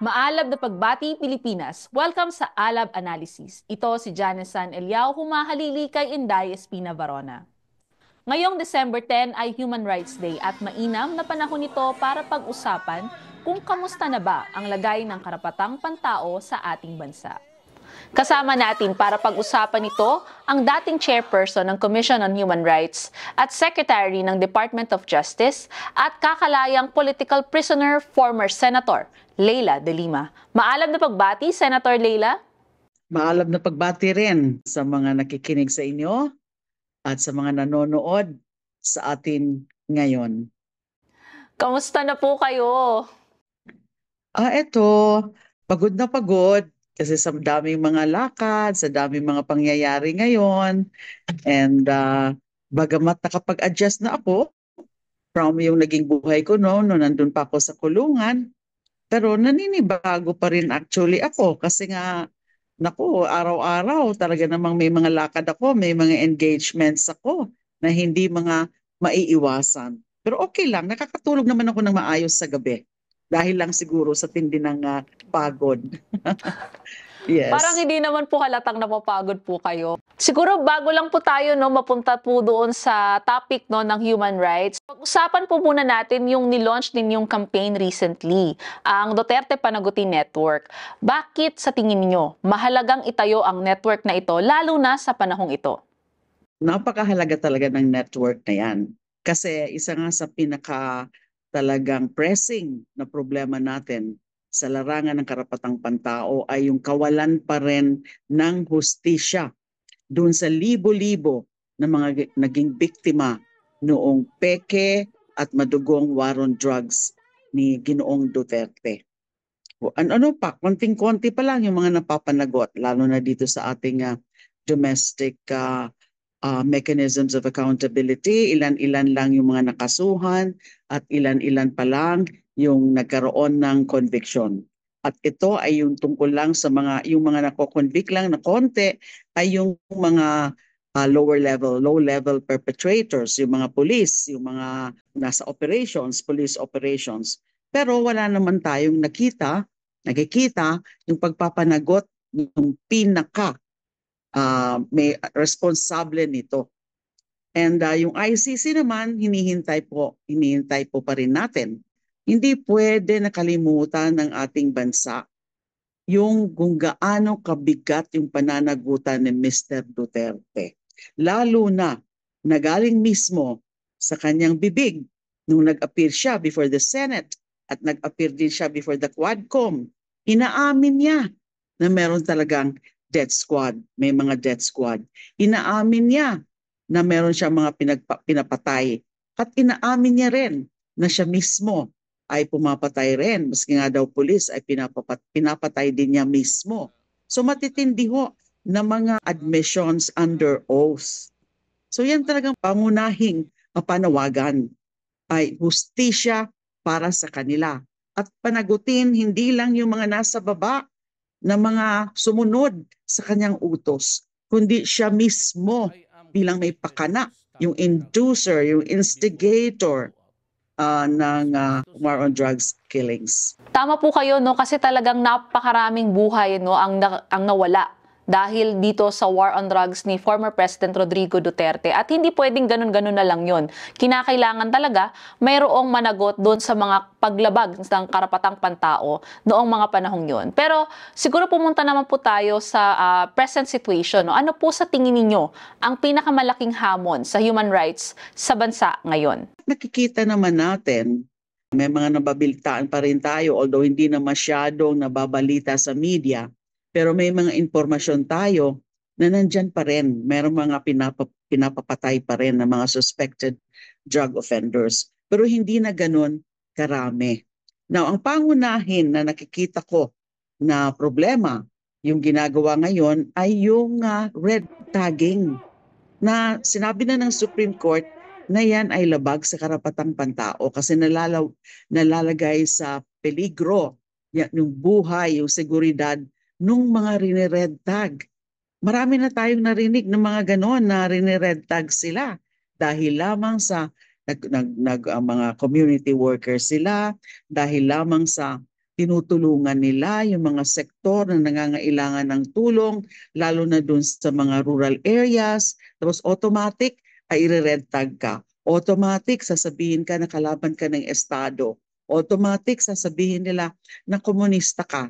Maalab na pagbati Pilipinas. Welcome sa Alab Analysis. Ito si Janice San Eliao, humahalili kay Inday Espina Varona. Ngayong December 10 ay Human Rights Day at mainam na panahon ito para pag-usapan kung kamusta na ba ang lagay ng karapatang pantao sa ating bansa. Kasama natin para pag-usapan ito ang dating chairperson ng Commission on Human Rights at Secretary ng Department of Justice at kakalayang political prisoner former Senator Leila De Lima. Maalam na pagbati, Senator Leila. Maalam na pagbati rin sa mga nakikinig sa inyo at sa mga nanonood sa atin ngayon. Kamusta na po kayo? Eto, pagod na pagod kasi sa daming mga lakad, sa daming mga pangyayari ngayon. And bagamat nakapag-adjust na ako from yung naging buhay ko no nandun pa ako sa kulungan, pero naninibago pa rin actually ako kasi nga naku, araw-araw talaga namang may mga lakad ako, may mga engagements ako na hindi mga maiiwasan. Pero okay lang, nakakatulog naman ako ng maayos sa gabi. Dahil lang siguro sa tindi ng pagod. Yes. Parang hindi naman po halatang napapagod po kayo. Siguro bago lang po tayo mapunta po doon sa topic ng human rights. Pag-usapan po muna natin yung nilaunch ninyong campaign recently, ang Duterte Panagutin Network. Bakit sa tingin niyo mahalagang itayo ang network na ito lalo na sa panahong ito? Napakahalaga talaga ng network na yan. Kasi isa nga sa pinaka talagang pressing na problema natin sa larangan ng karapatang pantao ay yung kawalan pa rin ng hustisya doon sa libo-libo na mga naging biktima noong peke at madugong war on drugs ni Ginoong Duterte. Ano pa, konting-konti pa lang yung mga napapanagot, lalo na dito sa ating domestic mechanisms of accountability, ilan-ilan lang yung mga nakasuhan at ilan-ilan pa lang yung nagkaroon ng conviction. At ito ay yung tungkol lang sa yung mga nako-convict lang na konti ay yung mga low level perpetrators, yung mga police, yung mga nasa operations, police operations. Pero wala naman tayong nakikita yung pagpapanagot ng pinaka may responsable nito. And yung ICC naman, hinihintay po pa rin natin. Hindi pwede nakalimutan ng ating bansa yung kung gaano kabigat yung pananagutan ni Mr. Duterte. Lalo na nagaling mismo sa kanyang bibig nung nag-appear siya before the Senate at nag-appear din siya before the Quadcom. Inaamin niya na meron talagang death squad, may mga death squad. Inaamin niya na meron siya mga pinapatay. At inaamin niya rin na siya mismo ay pumapatay rin. Maski nga daw pulis ay pinapatay din niya mismo. So matitindi ho na mga admissions under oath. So yan talagang pangunahing panawagan ay hustisya para sa kanila. At panagutin hindi lang yung mga nasa baba na mga sumunod sa kanyang utos, kundi siya mismo bilang may pakana, yung inducer, yung instigator ng war on drugs killings. Tama po kayo kasi talagang napakaraming buhay ang nawala dahil dito sa war on drugs ni former President Rodrigo Duterte. At hindi pwedeng ganun-ganun na lang yun. Kinakailangan talaga mayroong managot doon sa mga paglabag ng karapatang pantao noong mga panahong yun. Pero siguro pumunta naman po tayo sa present situation. Ano po sa tingin ninyo ang pinakamalaking hamon sa human rights sa bansa ngayon? Nakikita naman natin, may mga nababalitaan pa rin tayo, although hindi na masyadong nababalita sa media, pero may mga impormasyon tayo na nandyan pa rin. Merong mga pinapapatay pa rin ng mga suspected drug offenders. Pero hindi na ganun karami. Now, ang pangunahin na nakikita ko na problema yung ginagawa ngayon ay yung red tagging na sinabi na ng Supreme Court na yan ay labag sa karapatang pantao kasi nalalagay sa peligro yung buhay, yung seguridad nung mga red tag. Marami na tayong narinig ng mga ganon na red tag sila dahil lamang sa mga community workers sila, dahil lamang sa tinutulungan nila yung mga sektor na nangangailangan ng tulong, lalo na dun sa mga rural areas. Tapos automatic ay ire-red tag ka. Automatic sasabihin ka na kalaban ka ng Estado. Automatic sasabihin nila na komunista ka.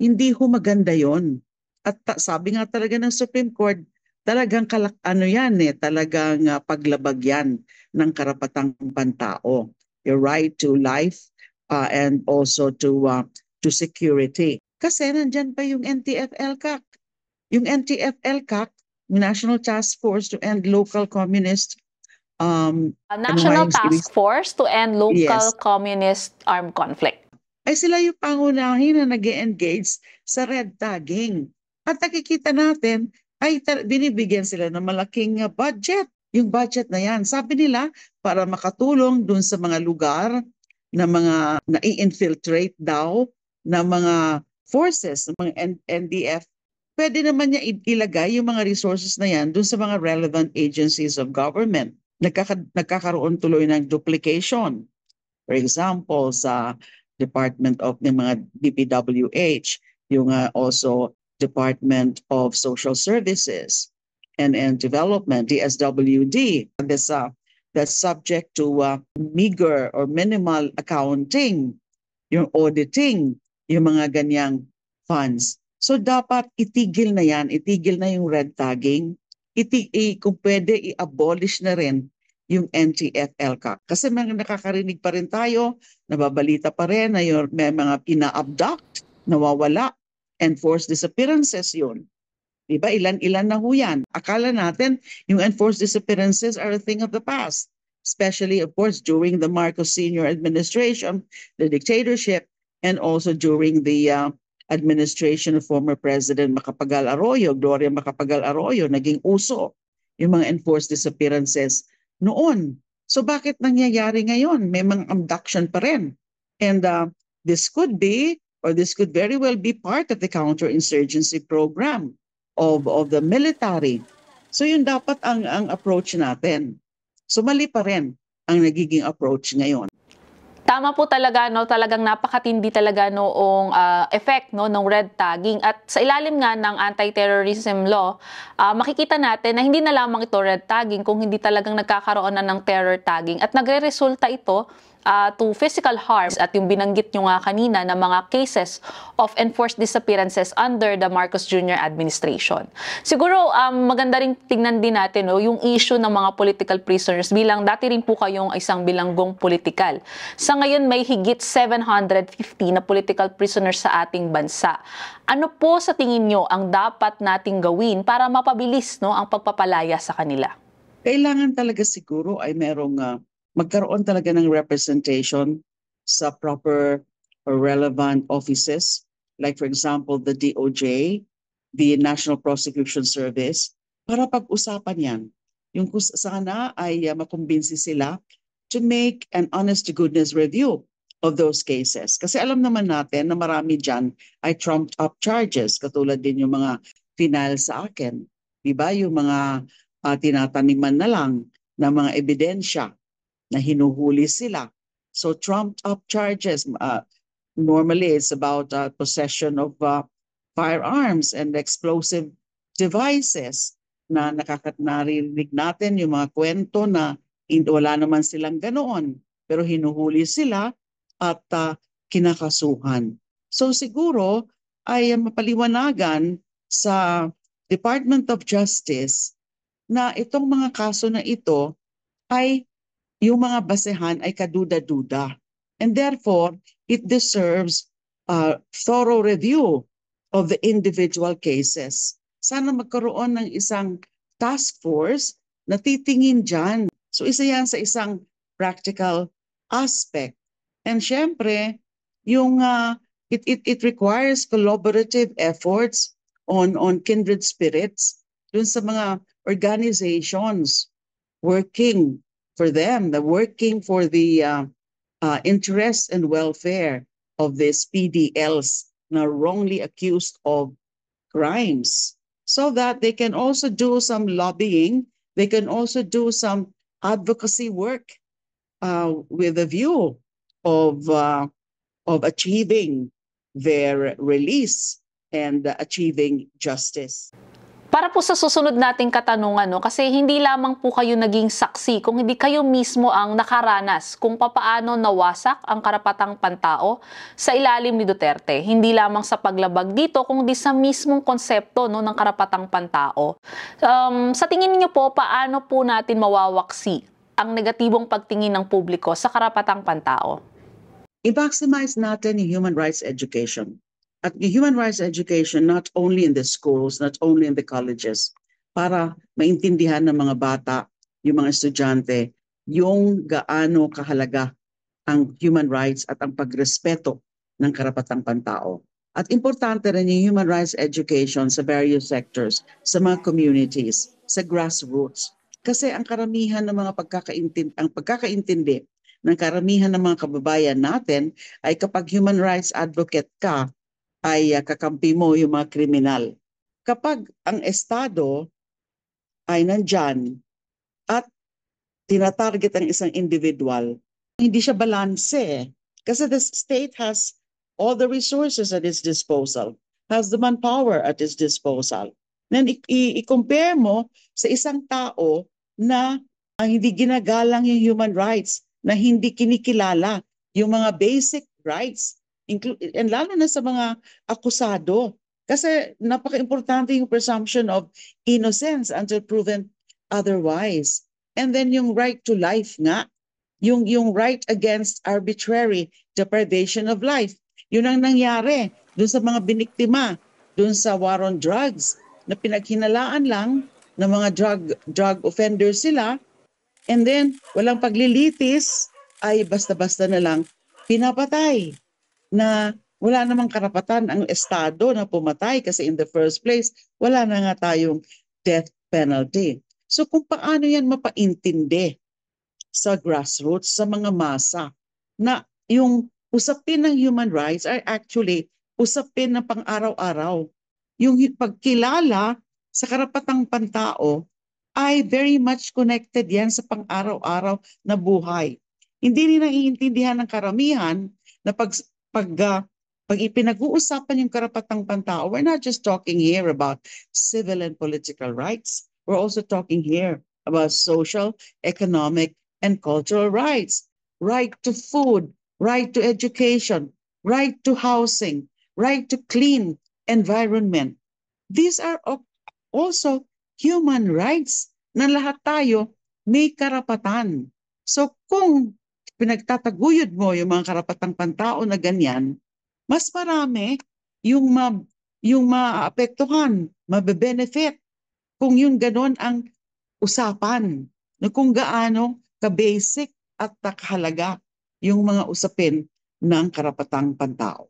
Hindi ho maganda yon. At sabi nga talaga ng Supreme Court, talagang talagang paglabag yan ng karapatang pantao. Your right to life and also to security. Kasi nandyan pa yung NTF-ELCAC. Yung NTF-ELCAC, National Task Force to End Local Communist National Task Force to End Local Yes. Communist Armed Conflict. Ay sila yung pangunahin na nag-engage sa red tagging. At nakikita natin ay binibigyan sila ng malaking budget. Yung budget na yan, sabi nila, para makatulong dun sa mga lugar na mga nai-infiltrate daw na mga forces, ng mga NDF, pwede naman niya ilagay yung mga resources na yan dun sa mga relevant agencies of government. Nagkakaroon tuloy ng duplication. For example, sa Department of ng mga DPWH, yung also Department of Social Services and Development, DSWD, that's subject to meager or minimal accounting, yung auditing, yung mga ganyang funds. So dapat itigil na yan, itigil na yung red tagging, kung pwede i-abolish na rin yung NTF-ELCAC. Kasi mga nakakarinig pa rin tayo, nababalita pa rin na may mga pina-abduct, nawawala, enforced disappearances yun. Diba? Ilan-ilan na ho yan. Akala natin yung enforced disappearances are a thing of the past. Especially, of course, during the Marcos Sr. administration, the dictatorship, and also during the administration of former President Macapagal Arroyo, Gloria Macapagal Arroyo, naging uso yung mga enforced disappearances noon. So bakit nangyayari ngayon? May mga abduction pa rin. And this could very well be part of the counterinsurgency program of the military. So yun dapat ang approach natin. So mali pa rin ang nagiging approach ngayon. Tama po talaga, no, talagang napakatindi talaga noong effect, no, ng red tagging. At sa ilalim nga ng anti-terrorism law, makikita natin na hindi na lamang ito red tagging kung hindi talagang nagkakaroon na ng terror tagging. At nagre-resulta ito to physical harms at yung binanggit nyo nga kanina na mga cases of enforced disappearances under the Marcos Jr. administration. Siguro maganda rin tingnan din natin, no, yung issue ng mga political prisoners bilang dati rin po kayong isang bilanggong politikal. Sa ngayon may higit 750 na political prisoners sa ating bansa. Ano po sa tingin nyo ang dapat nating gawin para mapabilis, no, ang pagpapalaya sa kanila? Kailangan talaga siguro ay merong magkaroon talaga ng representation sa proper or relevant offices, like for example, the DOJ, the National Prosecution Service, para pag-usapan yan. Yung sana ay makumbinsi sila to make an honest-to-goodness review of those cases. Kasi alam naman natin na marami dyan ay trumped up charges, katulad din yung mga final sa akin. Diba? Yung mga tinataniman na lang na mga ebidensya na hinuhuli sila. So trumped up charges, normally it's about possession of firearms and explosive devices na naririnig natin yung mga kwento na wala naman silang ganoon, pero hinuhuli sila at kinakasuhan. So siguro ay mapaliwanagan sa Department of Justice na itong mga kaso na ito ay yung mga basehan ay kaduda-duda. And therefore, it deserves a thorough review of the individual cases. Sana magkaroon ng isang task force na titingin dyan. So isa yan sa isang practical aspect. And syempre, yung it requires collaborative efforts on kindred spirits dun sa mga organizations working for them, working for the interest and welfare of these PDLs na wrongly accused of crimes, so that they can also do some lobbying, they can also do some advocacy work with a view of achieving their release and achieving justice. Para po sa susunod nating katanungan, no, kasi hindi lamang po kayo naging saksi, kung hindi kayo mismo ang nakaranas kung papaano nawasak ang karapatang pantao sa ilalim ni Duterte. Hindi lamang sa paglabag dito, kundi sa mismong konsepto, no, ng karapatang pantao. Sa tingin niyo po, paano po natin mawawaksi ang negatibong pagtingin ng publiko sa karapatang pantao? I-maximize natin yung human rights education. At yung human rights education not only in the schools, not only in the colleges, para maintindihan ng mga bata, yung mga estudyante, yung gaano kahalaga ang human rights at ang pagrespeto ng karapatang pantao. At importante rin yung human rights education sa various sectors, sa mga communities, sa grassroots. Kasi ang karamihan ng mga pagkakaintindi ng karamihan ng mga kababayan natin ay kapag human rights advocate ka, ay kakampi mo yung mga kriminal. Kapag ang Estado ay nandyan at tinatarget ang isang individual, hindi siya balanse. Kasi the state has all the resources at its disposal, has the manpower at its disposal. Then i-compare mo sa isang tao na hindi ginagalang yung human rights, na hindi kinikilala yung mga basic rights, and lalo na sa mga akusado. Kasi napaka-importante yung presumption of innocence until proven otherwise. And then yung right to life nga, yung right against arbitrary deprivation of life. Yun ang nangyari dun sa mga biniktima, dun sa war on drugs, na pinaghinalaan lang ng mga drug offenders sila, and then walang paglilitis, ay basta-basta na lang pinapatay, na wala namang karapatan ang Estado na pumatay kasi in the first place, wala na nga tayong death penalty. So kung paano yan mapaintindi sa grassroots, sa mga masa, na yung usapin ng human rights are actually usapin ng pang-araw-araw. Yung pagkilala sa karapatang pantao ay very much connected yan sa pang-araw-araw na buhay. Hindi rin naiintindihan ng karamihan na pag ipinag-uusapan yung karapatang pantao, we're not just talking here about civil and political rights. We're also talking here about social, economic, and cultural rights. Right to food, right to education, right to housing, right to clean environment. These are also human rights na lahat tayo may karapatan. So kung pinagtataguyod mo yung mga karapatang pantao na ganyan, mas marami yung maapektuhan, mabe-benefit kung yung ganon ang usapan, na kung gaano ka-basic at kahalaga yung mga usapin ng karapatang pantao.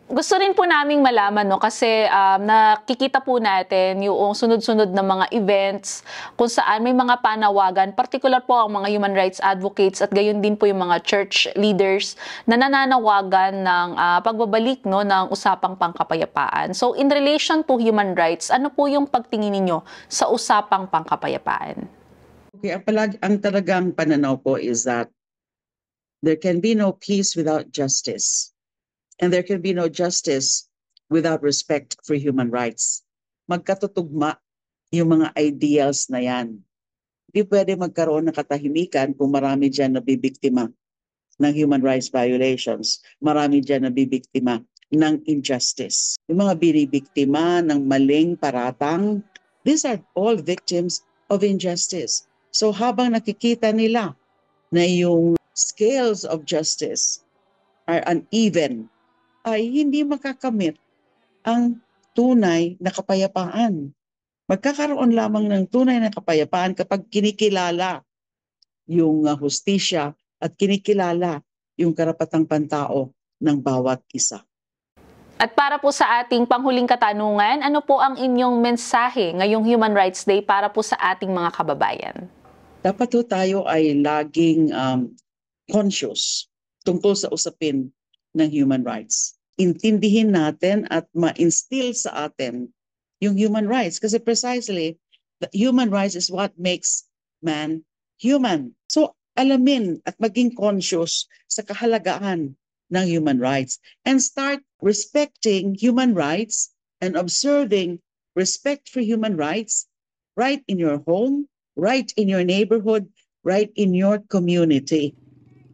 Gusto rin po naming malaman, no, kasi nakikita po natin yung sunod-sunod na mga events kung saan may mga panawagan, particular po ang mga human rights advocates at gayon din po yung mga church leaders na nananawagan ng pagbabalik, no, ng usapang pangkapayapaan. So in relation to human rights, ano po yung pagtingin ninyo sa usapang pangkapayapaan? Okay, ang talagang pananaw ko is that there can be no peace without justice. And there can be no justice without respect for human rights. Magkatutugma yung mga ideals na yan. Hindi pwede magkaroon ng katahimikan kung marami dyan nabibiktima ng human rights violations. Marami dyan nabibiktima ng injustice. Yung mga binibiktima ng maling paratang, these are all victims of injustice. So habang nakikita nila na yung scales of justice are uneven, ay hindi makakamit ang tunay na kapayapaan. Magkakaroon lamang ng tunay na kapayapaan kapag kinikilala yung hustisya at kinikilala yung karapatang pantao ng bawat isa. At para po sa ating panghuling katanungan, ano po ang inyong mensahe ngayong Human Rights Day para po sa ating mga kababayan? Dapat po tayo ay laging conscious tungkol sa usapin ng human rights. Intindihin natin at ma-instill sa atin yung human rights kasi precisely the human rights is what makes man human. So alamin at maging conscious sa kahalagaan ng human rights and start respecting human rights and observing respect for human rights right in your home, right in your neighborhood, right in your community.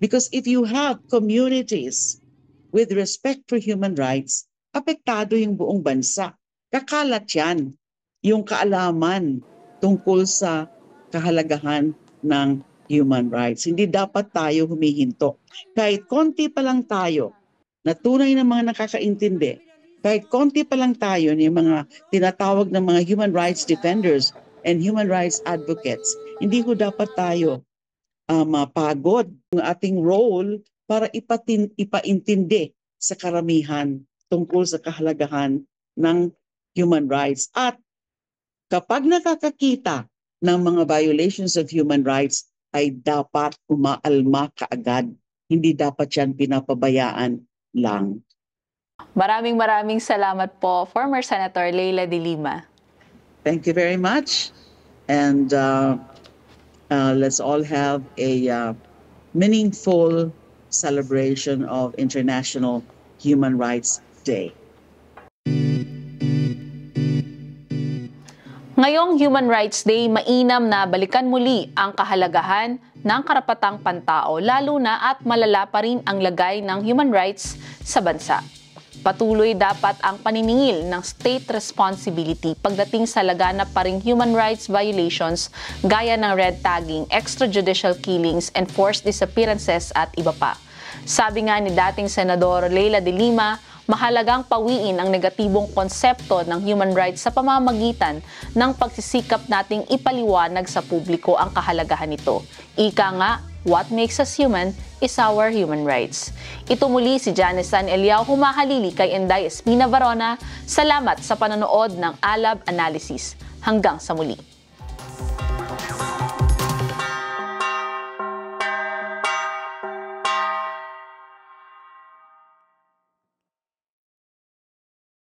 Because if you have communities with respect for human rights, apektado yung buong bansa. Kakalat yan, yung kaalaman tungkol sa kahalagahan ng human rights. Hindi dapat tayo humihinto. Kahit konti pa lang tayo na tunay na mga nakakaintindi, kahit konti pa lang tayo ng mga tinatawag ng mga human rights defenders and human rights advocates, hindi ko dapat tayo mapagod ang ating role para ipaintindi sa karamihan tungkol sa kahalagahan ng human rights. At kapag nakakakita ng mga violations of human rights, ay dapat umaalma kaagad. Hindi dapat yan pinapabayaan lang. Maraming salamat po, former Senator Leila de Lima. Thank you very much. And let's all have a meaningful celebration of International Human Rights Day. Ngayong Human Rights Day, mainam na balikan muli ang kahalagahan ng karapatang pantao, lalo na at malala pa rin ang lagay ng human rights sa bansa. Patuloy dapat ang paniningil ng state responsibility pagdating sa laganap pa ring human rights violations gaya ng red tagging, extrajudicial killings, and forced disappearances at iba pa. Sabi nga ni dating Senador Leila de Lima, mahalagang pawiin ang negatibong konsepto ng human rights sa pamamagitan ng pagsisikap nating ipaliwanag sa publiko ang kahalagahan nito. Ika nga, what makes us human is our human rights. Ito muli si Janice San Eliao humahalili kay Inday Espina Varona. Salamat sa panonood ng Alab Analysis. Hanggang sa muli.